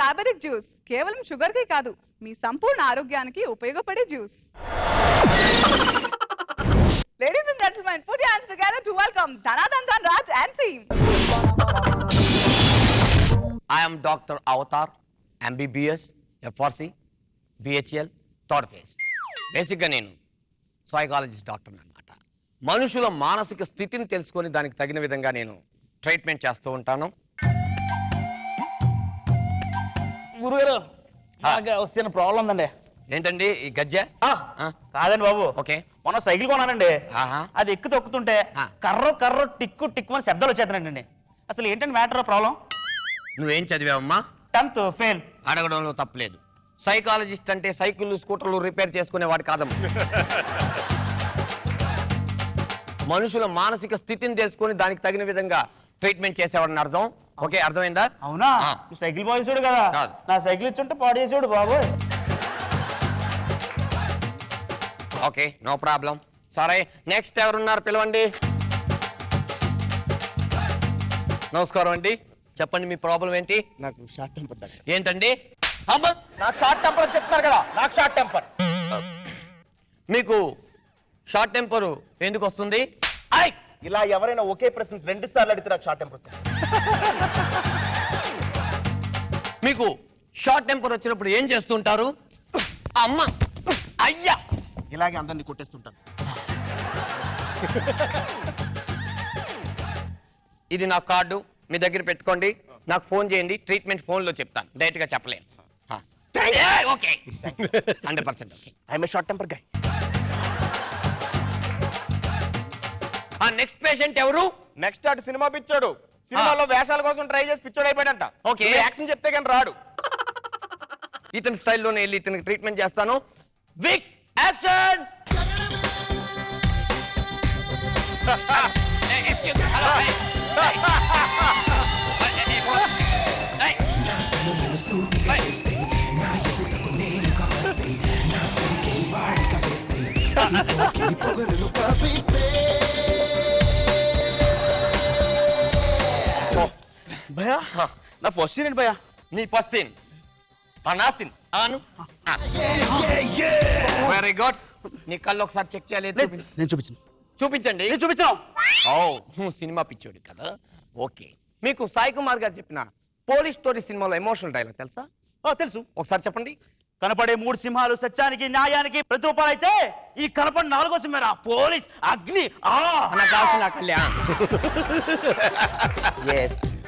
Diabetic juice కేవలం sugar కి కాదు మీ సంపూర్ణ ఆరోగ్యానికి ఉపయోగపడే juice. Ladies and gentlemen, put your hands together to welcome Dhanandan Dhanraj and team. I am Dr. Avatar, MBBS, FRC, BHL, third phase. బేసిక్గా నేను psychologist doctor అన్నమాట. మనుషుల మానసిక స్థితిని తెలుసుకొని దానికి తగిన విధంగా నేను ట్రీట్మెంట్ చేస్తూ ఉంటాను. గురుగారు వస్తున్న ప్రాబ్లం ఉందండి. ఏంటండి ఈ గజ్జ? కాదండి బాబు, ఓకే. మొన్న సైకిల్ కొన్నానండి. అది ఎక్కు తొక్కుతుంటే కర్ర టిక్కు టిక్కు అని శబ్దాలు వచ్చేస్తున్నాయండి. అసలు ఏంటండి మ్యాటర్ ప్రాబ్లం? నువ్వేం చదివావమ్మా? 10th fail. అడగడంలో తప్పలేదు. సైకాలజిస్ట్ అంటే సైకిళ్ళు స్కూటర్లు రిపేర్ చేసుకునేవాడు కాదమ్మా. మనుషుల మానసిక స్థితిని తెలుసుకొని దానికి తగిన విధంగా ట్రీట్మెంట్ చేసేవాడిని అర్థం. ఓకే, అర్థమైందా? అవునా? సైకిల్ బాయ్సాడు కదా, నా సైకిల్ ఇచ్చుంటే పాడు చేసాడు బాబు. Okay, no problem. సరే, నెక్స్ట్ ఎవరున్నారు పిలవండి. నమస్కారం అండి, చెప్పండి మీ ప్రాబ్లం ఏంటి? నాకు షార్ట్ టెంపర్. ఏంటండి? అమ్మా, నాకు షార్ట్ టెంపర్ అని చెప్తున్నారు కదా, నాకు షార్ట్ టెంపర్. మీకు షార్ట్ టెంపర్ ఎందుకు వస్తుంది? ఇలా ఎవరైనా ఒకే ప్రశ్న 2 సార్లు అడిగితే నాకు షార్ట్ టెంపర్. మీకు షార్ట్ టెంపర్ వచ్చినప్పుడు ఏం చేస్తుంటారు? అమ్మ, అయ్యా, ఇలాగే అందరినీ కొట్టేస్తుంటాను. ఇది నా కార్డు, మీ దగ్గర పెట్టుకోండి. నాకు ఫోన్ చేయండి, ట్రీట్మెంట్ ఫోన్లో చెప్తాను, డైరెక్ట్గా చెప్పలేను. Okay, 100% okay. I'm a short temper guy. Next patient ఎవరు? నెక్స్ట్ అటు సినిమా పిచ్చాడు. సినిమాలో వేషాల కోసం ట్రై చేసి పిచ్చోడు అయిపోయాడంట. ఓకే, యాక్షన్ చెప్తే కానీ రాడు. ఇతని స్టైల్లోనే వెళ్ళి ఇతనికి ట్రీట్మెంట్ చేస్తాను. Vicks action. భయా, నా ఫస్ట్ సీన్ ఏంటి భయా? నీ ఫస్ట్ సీన్ అనాసిన్ అను. Very good. నీ కళ్ళు ఒకసారి చెక్ చేయాలి. నేను చూపించండి. చూపించాం. ఓ, సినిమా పిచ్చోడి కదా. ఓకే, మీకు సాయి కుమార్ గారు చెప్పిన పోలీస్ స్టోరీ సినిమాలో ఎమోషనల్ డైలాగ్ తెలుసా? తెలుసు. ఒకసారి చెప్పండి. కనపడే 3 సింహాలు సత్యానికి న్యాయానికి ప్రతిరూపాలు అయితే ఈ కనపడి 4వ సింహం పోలీస్ అగ్ని.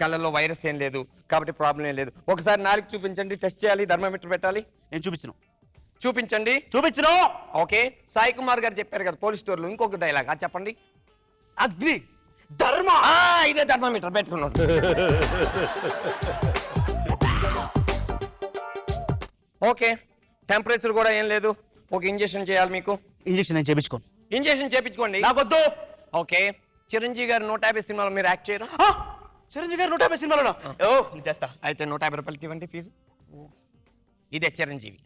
కళ్ళలో వైరస్ ఏం లేదు కాబట్టి ప్రాబ్లం ఏం లేదు. ఒకసారి నాలుగు చూపించండి, టెస్ట్ చేయాలి, థర్మామీటర్ పెట్టాలి. నేను చూపించండి. ఓకే, సాయి కుమార్ గారు చెప్పారు కదా పోలీస్ స్టోర్లో, ఇంకొక డైలాగ్ అది చెప్పండి. అగ్ని ధర్మ. ఇదే థర్మామీటర్ పెట్టుకున్నాను. ఓకే, టెంపరేచర్ కూడా ఏం లేదు. ఒక ఇంజెక్షన్ చేయాలి మీకు. ఇంజెక్షన్ నేను చేయించుకోను. ఇంజెక్షన్ చేయించుకోండి. నాకొద్దు. ఓకే, చిరంజీవి గారు 150 సినిమాలో మీరు యాక్ట్ చేయరు? చిరంజీవి గారు 150 సినిమాలో చేస్తా. అయితే 150 రూపాయలకి ఇవ్వండి ఫీజు. ఇదే చిరంజీవి.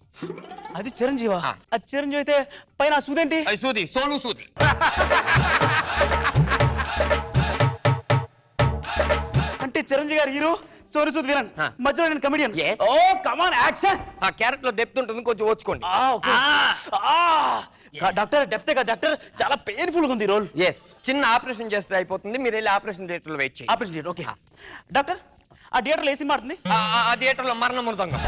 అది చిరంజీవా? అది చిరంజీవి అయితే పైన సూదేంటి? సూది, సోను సూది. అంటే చిరంజీవి గారు హీరో, సోను సూద్ విలన్, మధ్యలో నేను కమెడియన్. ఓ కమాన్ యాక్షన్. ఆ క్యారెక్టర్ లో డెప్త్ ఉంటుంది, కొంచెం ఓచుకోండి. డాక్టర్ డెప్త్ గా డాక్టర్, చాలా పెయిన్ఫుల్ గా ఉంది రోల్. చిన్న ఆపరేషన్ చేస్తే అయిపోతుంది. మీరు వెళ్ళి ఆపరేషన్ థియేటర్ లో వెయిట్ చేయండి. Operation theatre. ఓకే డాక్టర్, ఆ థియేటర్ లో ఏ సినిమా ఆడుతుంది? ఆ థియేటర్ లో మరణ మృదంగం.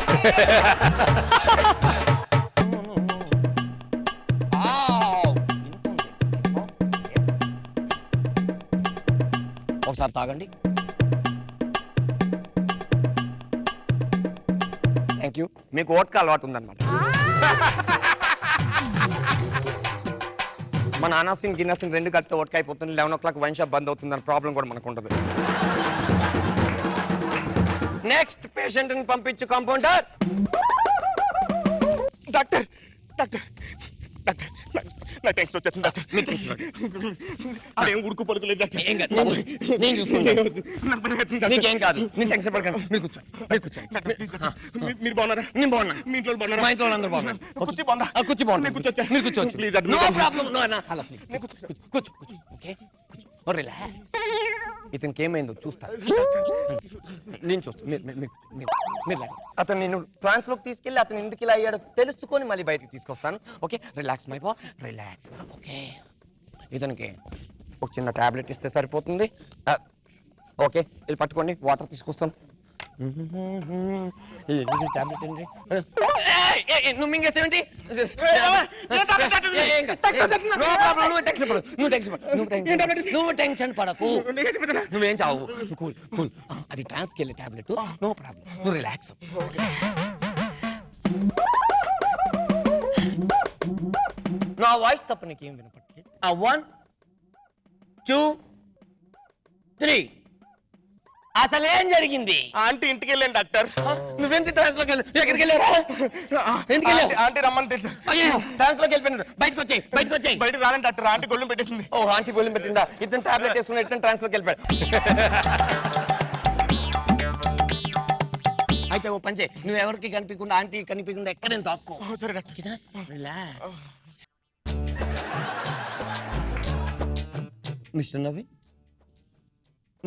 ఒకసారి తాగండి. Thank you. మీకు ఓట్కా అలవాటు ఉందన్నమాట. మన అనాసిన్ గిన్నాసిన్ 2 కలిపితే ఓట్కా అయిపోతుంది. 11 o'clock వైన్ షాప్ బంద్ అవుతుందని ప్రాబ్లం కూడా మనకు ఉండదు. నెక్స్ట్ పేషెంట్ ని పంపించు కాంపౌండర్. డాక్టర్ డాక్టర్ డాక్టర్, నా టెన్షన్ వచ్చేస్తుంది డాక్టర్. అదేం ఉడుకు పడుకోలేదు డాక్టర్. నేను చూసుకుంటాను. నీకేం కాదు, నేను టెన్షన్ పడకండి. మీరు కూర్చోండి. మీరు బాగున్నారా? నేను బాగున్నా. మీ ఇంట్లో బాగున్నారా? మా ఇంట్లో అందరూ బాగున్నారు. కూర్చో బాగుందా? కూర్చో బాగున్నా. కూర్చోచ్చా? మీరు కూర్చోవచ్చు. Please no problem. కూర్చో. ఓకే, కూర్చో. రిలాక్స్. ఇతనికి ఏమైందో చూస్తా. నేను చూస్తా. మీరు అతను నేను ట్రాన్స్లోకి తీసుకెళ్ళి అతను ఎందుకు ఇలా అయ్యాడో తెలుసుకొని మళ్ళీ బయటకు తీసుకొస్తాను. Okay, relax my boy, relax. Okay, ఇతనికి ఒక చిన్న టాబ్లెట్ ఇస్తే సరిపోతుంది. ఓకే, ఇది పట్టుకోండి, వాటర్ తీసుకొస్తాను. టాబ్లెట్ అండి. నువ్వు మింగేసేంటి? నువ్వు టెన్షన్ పడకు, నువ్వేం చావు. కూల్ కూల్, అది ట్రాన్స్కి వెళ్ళే టాబ్లెట్, నో ప్రాబ్లం, నువ్వు రిలాక్స్. నా వాయిస్ తప్ప నీకేం వినపట్లేదు. 1 2 3 అసలు ఏం జరిగింది? ఆంటీ ఇంటికి వెళ్ళాను డాక్టర్. నువ్వెంత ట్రాన్స్లోకి వెళ్ళి ఎక్కడికి వెళ్ళారా? ఎందుకు వెళ్ళావు? ఆంటీ రమ్మని తెలుసు. అయ్యో, ట్రాన్స్లోకి వెళ్ళిపోయినారు. బయటకు వచ్చాయి, బయటకు వచ్చాయి. బయటకు రాలేను డాక్టర్, ఆంటీ గొల్లు పెట్టేసింది. ఓ, ఆంటీ గొల్లు పెట్టిందా? ఇతను టాబ్లెట్ వేసుకుని ఇతను ట్రాన్స్లోకి వెళ్ళిపోయాడు. అయితే ఓ పంచే, నువ్వు ఎవరికి కనిపించకుండా ఆంటీ కనిపించకుండా ఎక్కడైనా తాక్కో. సరే డాక్టర్. మిస్టర్ నవీన్,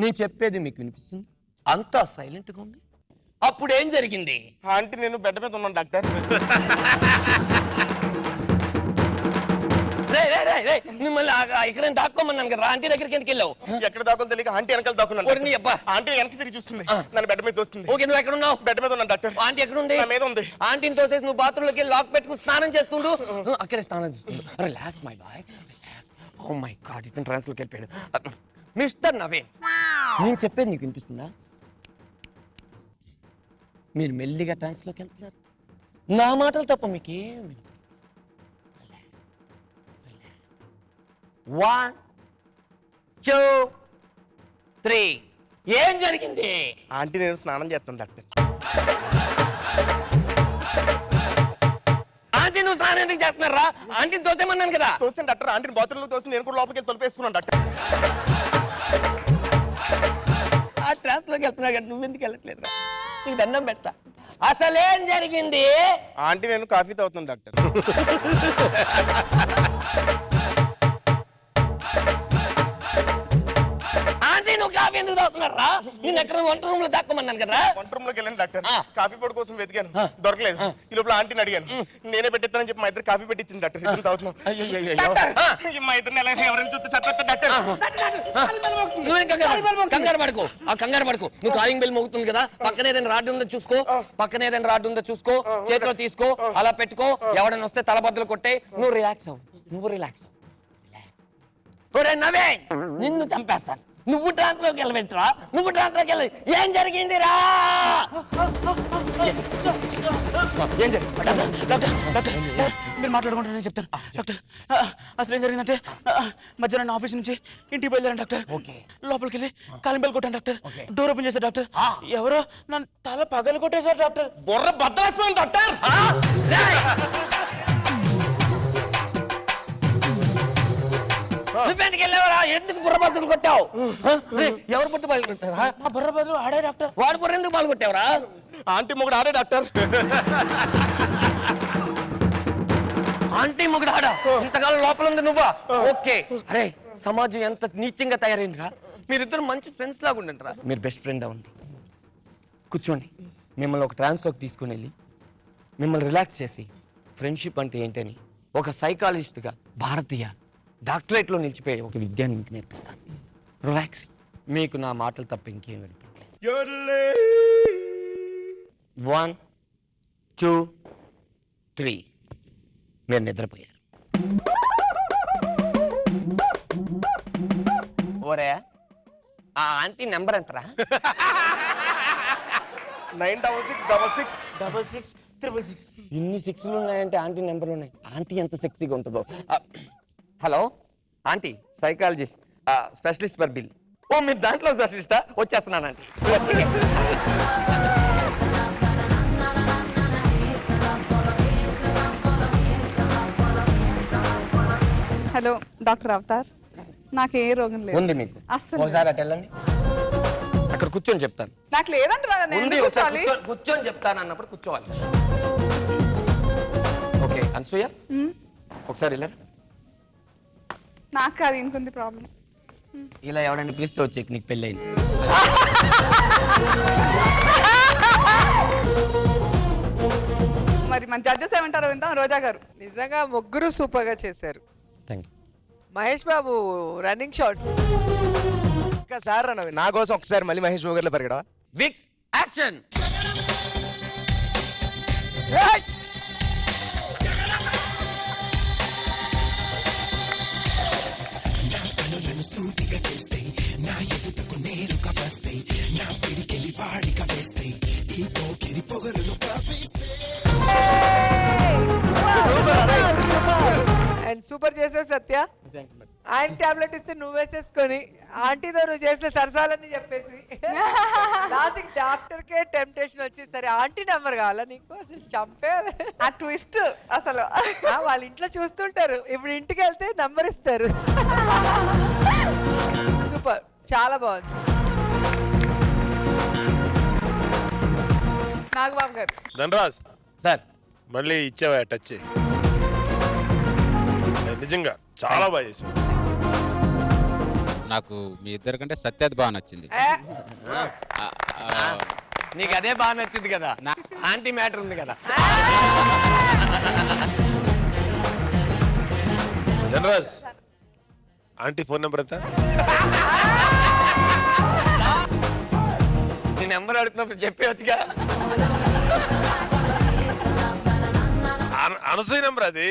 నేను చెప్పేది మీకు వినిపిస్తుంది? అంతా సైలెంట్గా ఉంది. అప్పుడు ఏం జరిగింది? ఆంటీ నేను బెడ్ మీద ఉన్నాను డాక్టర్. మిమ్మల్ని ఇక్కడ దాక్కోమన్నాను కదా, ఆంటీ దగ్గరికి ఎందుకు వెళ్ళావు? ఎక్కడ దాకోలు తెలియక ఆంటీ వెనకాల దాక్కున్నాను. ఆంటీ వెనక్కి తిరిగి చూస్తుంది, నన్ను బెడ్ మీద తోస్తుంది. ఓకే, నువ్వు ఎక్కడ ఉన్నావు? బెడ్ మీద ఉన్నాను డాక్టర్. ఆంటీ ఎక్కడ ఉంది? నా మీద ఉంది. ఆంటీని తోసేసి నువ్వు బాత్రూంలోకి వెళ్ళి లాక్ పెట్టుకుని స్నానం చేస్తుండు. అక్కడే స్నానం చేస్తుండు. Relax my boy, relax. Oh my god, ఇతను ట్రాన్స్లోకి వెళ్ళిపోయాడు. మిస్టర్ నవీన్, నేను చెప్పేది నీకు వినిపిస్తుందా? మీరు మెల్లిగా ట్రాన్స్లోకి వెళ్తున్నారు. నా మాటలు తప్ప మీకేం 1 2 3 ఏం జరిగింది? ఆంటీ నేను స్నానం చేస్తాను డాక్టర్. ఆంటీ నువ్వు స్నానం ఎందుకు చేస్తున్నారా? ఆంటీని తోసేమన్నాను కదా. తోసాను డాక్టర్, ఆంటీని బాత్రూంలో తోసి నేను కూడా లోపలికి వెళ్ళి తొలిపేసుకున్నాను డాక్టర్. ఆ ట్రాన్స్లోకి వెళ్తున్నా కదా, నువ్వెందుకు వెళ్ళట్లేదు? నీకు దండం పెడతా. అసలేం జరిగింది? ఆంటీ నేను కాఫీ తాగుతాను డాక్టర్. ఆంటీ నువ్వు కాఫీ ఎందుకు తాగుతున్నారా? నేను ఎక్కడ వంట రూమ్ లో దాక్కోమన్నాను కదా. వంట రూమ్ లోకి వెళ్ళాను డాక్టర్. కాఫీ పొడి కోసం వెతికాను, దొరకలేదు. ఈ లోపల ఆంటీని అడిగాను, నేనే పెట్టిస్తానని చెప్పి మా ఇద్దరు కాఫీ పెట్టించింది డాక్టర్. ఇద్దరు తాగుతున్నాం. మా ఇద్దరు ఎవరైనా చూస్తే సరిపోతుంది డాక్టర్. నువ్వేం కంగారు పడుకో, ఆ కంగారు పడుకో. నువ్వు కాలింగ్ బెల్ మోగుతుంది కదా, పక్కన ఏదైనా రాడ్ ఉందో చూసుకో, పక్కన ఏదైనా రాడ్ ఉందో చూసుకో, చేతిలో తీసుకో, అలా పెట్టుకో. ఎవడైనా వస్తే తలబద్దలు కొట్టే. నువ్వు రిలాక్స్ అవ్వు, నువ్వు రిలాక్స్ అవ్వు. నవీన్, నిన్ను చంపేస్తాను. నువ్వు ట్రాన్స్లోకి వెళ్ళబెట్టరా, నువ్వు ట్రాన్స్లోకి వెళ్ళి. ఏం జరిగిందిరా? మీరు మాట్లాడుకుంటే నేను చెప్తాను డాక్టర్. అసలు ఏం జరిగిందంటే మధ్యాహ్నం ఆఫీస్ నుంచి ఇంటికి బయలుదేరాను డాక్టర్. లోపలికి వెళ్ళి కాలింగ్ బెల్ కొట్టాను డాక్టర్. డోర్ ఓపెన్ చేశారు డాక్టర్. ఎవరో నన్ను తల పగలు కొట్టేశారు డాక్టర్. బుర్ర బద్దలేస్తున్నాను డాక్టర్. నువ్వెందుకు వెళ్ళావరా? ఎందుకు బుర్ర బద్దలు కొట్టావు? ఎవరు బుద్ధి బదులు కొట్టారా? బుర్ర బదులు ఆడే డాక్టర్. వాడు బుర్ర ఎందుకు బాలు కొట్టావరా? ఆంటీ మొగుడు ఆడే డాక్టర్. ఆంటీ మొగుడు ఆడా? ఇంతకాలం లోపల ఉంది నువ్వా? ఓకే. అరే, సమాజం ఎంత నీచంగా తయారైందిరా. మీరిద్దరు మంచి ఫ్రెండ్స్ లాగా ఉండండిరా. మీరు బెస్ట్ ఫ్రెండ్ అవ్వండి. కూర్చోండి. మిమ్మల్ని ఒక ట్రాన్స్లోకి తీసుకుని వెళ్ళి మిమ్మల్ని రిలాక్స్ చేసి ఫ్రెండ్షిప్ అంటే ఏంటని ఒక సైకాలజిస్ట్గా భారతీయ డాక్టరేట్లో నిలిచిపోయే ఒక విద్యాన్ని మీకు నేర్పిస్తాను. రిలాక్స్. మీకు నా మాటలు తప్ప ఇంకేం వినిపించలేదు. 1 2 3 మీరు నిద్రపోయారు. ఓరే, ఆ ఆంటీ నెంబర్ ఎంతరా? 96666666. ఇన్ని సిక్స్లు ఉన్నాయంటే ఆంటీ నెంబర్లు ఉన్నాయి. ఆంటీ ఎంత సెక్సీగా ఉంటుందో. Hello aunty, psychologist specialist for bill. ఓ, మీరు దాంట్లో స్పెషలిస్టా? వచ్చేస్తున్నాను ఆంటీ. హలో డాక్టర్ అవతార్, నాకు ఏ రోగం లేదు. ఉంది మీకు? అస్సలు ఒకసారి అటు వెళ్ళండి, అక్కడ కూర్చొని చెప్తాను. నాకు లేదంటారా? ఉంది, కూర్చొని చెప్తాను అన్నప్పుడు కూర్చోవాలి. ఓకే అనసూయ, ఒకసారి వెళ్ళారు. నాకు కాదు, ఇంకొంది ప్రాబ్లం. ఇలా ఎవడైనా పిలిస్తే వచ్చే నీకు పెళ్ళయింది. మరి మన జడ్జెస్ ఏమంటారో విందాం. రోజా గారు. నిజంగా ముగ్గురు సూపర్ గా చేశారు. Thank you. Mahesh Babu running shots. Sir నా కోసం ఒకసారి మళ్ళీ మహేష్ బాబు గారిలో పెరగడా? Vicks action. అండ్ సూపర్ చేసే సత్య. ఆయన టాబ్లెట్ ఇస్తే నువ్వు వేసేసుకొని ఆంటీతో నువ్వు చేసిన సరసాలని చెప్పేసి లాస్ట్ డాక్టర్ కే టెంప్టేషన్ వచ్చి సరే ఆంటీ నెంబర్ కావాలా నీకు అసలు చంపే ఆ ట్విస్ట్ అసలు వాళ్ళ ఇంట్లో చూస్తుంటారు, ఇప్పుడు ఇంటికి వెళ్తే నంబర్ ఇస్తారు. సూపర్, చాలా బాగుంది. నాగబాబు గారు. ధనరాజ్ సార్ మళ్ళీ ఇచ్చావా టచ్? నిజంగా చాలా బాగా చేసావు. నాకు మీ ఇద్దరి కంటే సత్యది బాగా నచ్చింది. నీకు అదే బాగా నచ్చింది కదా, ఆంటీ మ్యాటర్ ఉంది కదా. ధనరాజ్ ఆంటీ ఫోన్ నెంబర్ ఎంత? నీ నెంబర్ అడుగుతున్నప్పుడు చెప్పేవచ్చుగా. అనసూయ నెంబర్ అది.